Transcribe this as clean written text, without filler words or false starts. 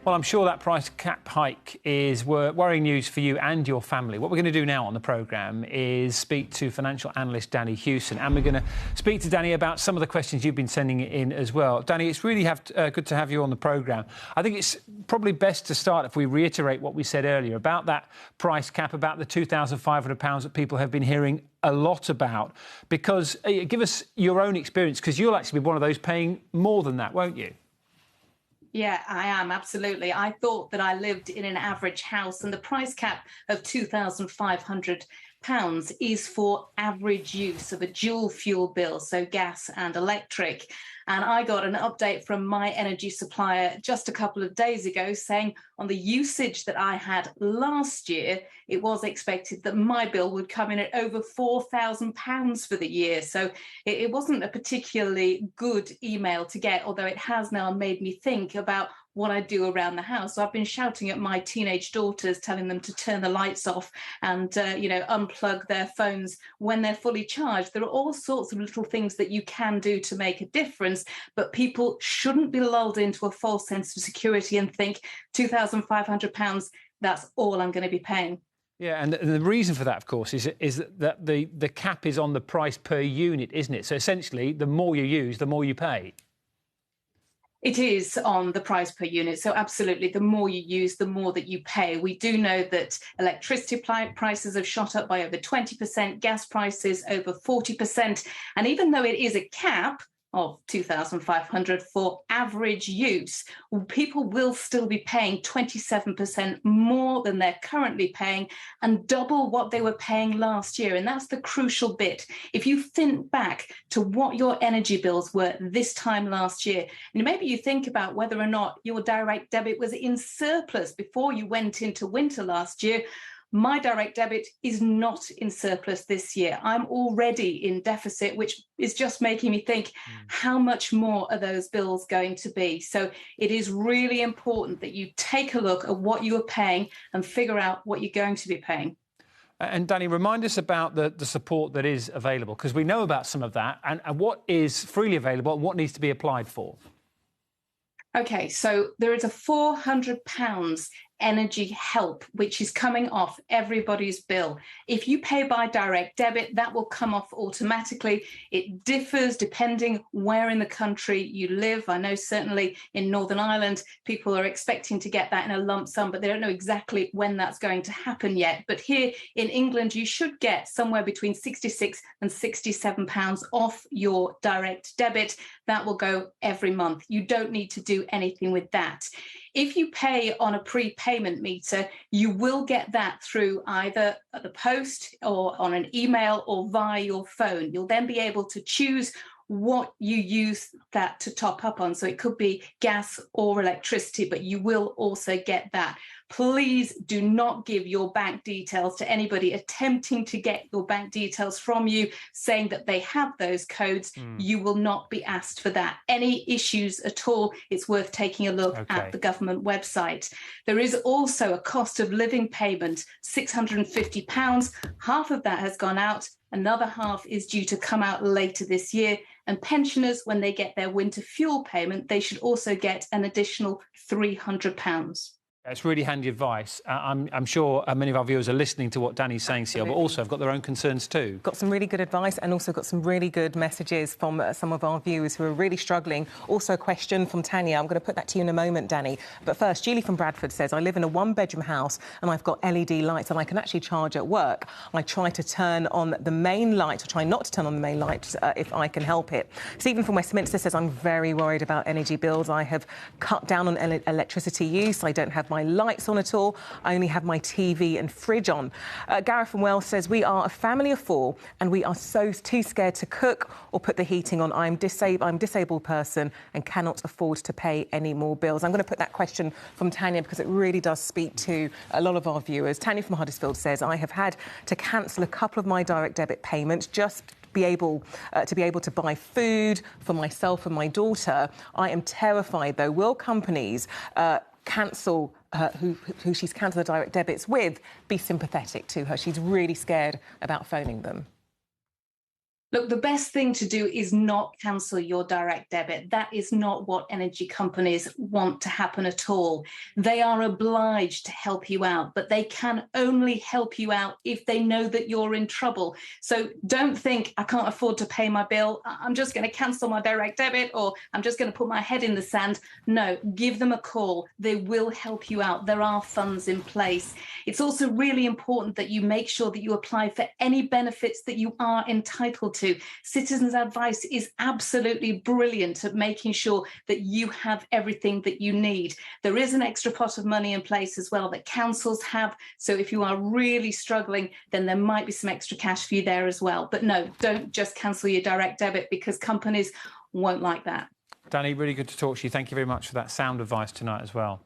Well, I'm sure that price cap hike is worrying news for you and your family. What we're going to do now on the programme is speak to financial analyst Danni Hewson, and we're going to speak to Danni about some of the questions you've been sending in as well. Danni, it's really good to have you on the programme. I think it's probably best to start if we reiterate what we said earlier about that price cap, about the £2,500 that people have been hearing a lot about, because give us your own experience, because you'll actually be one of those paying more than that, won't you? Yeah, I am, absolutely. I thought that I lived in an average house, and the price cap of £2,500 is for average use of a dual fuel bill, so gas and electric. And I got an update from my energy supplier just a couple of days ago saying on the usage that I had last year, it was expected that my bill would come in at over £4,000 for the year. So it wasn't a particularly good email to get, although it has now made me think about what I do around the house. So I've been shouting at my teenage daughters, telling them to turn the lights off and, unplug their phones when they're fully charged. There are all sorts of little things that you can do to make a difference, but people shouldn't be lulled into a false sense of security and think £2,500, that's all I'm going to be paying. Yeah, and the reason for that, of course, is that the cap is on the price per unit, isn't it? So essentially, the more you use, the more you pay. It is on the price per unit. So absolutely, the more you use, the more that you pay. We do know that electricity prices have shot up by over 20%, gas prices over 40%. And even though it is a cap of £2,500 for average use, people will still be paying 27% more than they're currently paying and double what they were paying last year. And that's the crucial bit. If you think back to what your energy bills were this time last year, and maybe you think about whether or not your direct debit was in surplus before you went into winter last year. My direct debit is not in surplus this year. I'm already in deficit, which is just making me think, how much more are those bills going to be? So it is really important that you take a look at what you are paying and figure out what you're going to be paying. And Danni, remind us about the support that is available, because we know about some of that, and what is freely available and what needs to be applied for. OK, so there is a £400 energy help, which is coming off everybody's bill. If you pay by direct debit, that will come off automatically. It differs depending where in the country you live. I know certainly in Northern Ireland, people are expecting to get that in a lump sum, but they don't know exactly when that's going to happen yet. But here in England, you should get somewhere between £66 and £67 off your direct debit. That will go every month. You don't need to do anything with that. If you pay on a prepayment meter, you will get that through either the post or on an email or via your phone. You'll then be able to choose what you use that to top up on. So it could be gas or electricity, but you will also get that. Please do not give your bank details to anybody attempting to get your bank details from you, saying that they have those codes. You will not be asked for that. Any issues at all, it's worth taking a look at the government website. There is also a cost of living payment, £650. Half of that has gone out. Another half is due to come out later this year. And pensioners, when they get their winter fuel payment, they should also get an additional £300. It's really handy advice. I'm sure many of our viewers are listening to what Danni's saying, Ciel, but also have got their own concerns too. Got some really good advice and also got some really good messages from some of our viewers who are really struggling. Also a question from Tanya. I'm going to put that to you in a moment, Danni. But first, Julie from Bradford says, I live in a one-bedroom house and I've got LED lights and I can actually charge at work. I try to turn on the main light, or try not to turn on the main light if I can help it. Stephen from Westminster says, I'm very worried about energy bills. I have cut down on electricity use. I don't have my lights on at all. I only have my TV and fridge on. Gareth from Wales says, we are a family of four and we are too scared to cook or put the heating on. I'm a disabled person and cannot afford to pay any more bills. I'm going to put that question from Tanya because it really does speak to a lot of our viewers. Tanya from Huddersfield says, I have had to cancel a couple of my direct debit payments just to be able to buy food for myself and my daughter. I am terrified, though. Will companies cancel who she's cancelled the direct debits with be sympathetic to her? She's really scared about phoning them. Look, the best thing to do is not cancel your direct debit. That is not what energy companies want to happen at all. They are obliged to help you out, but they can only help you out if they know that you're in trouble. So don't think, I can't afford to pay my bill, I'm just going to cancel my direct debit, or I'm just going to put my head in the sand. No, give them a call. They will help you out. There are funds in place. It's also really important that you make sure that you apply for any benefits that you are entitled to. Citizens Advice is absolutely brilliant at making sure that you have everything that you need. There is an extra pot of money in place as well that councils have. So if you are really struggling, then there might be some extra cash for you there as well. But no, don't just cancel your direct debit, because companies won't like that. Danni, really good to talk to you. Thank you very much for that sound advice tonight as well.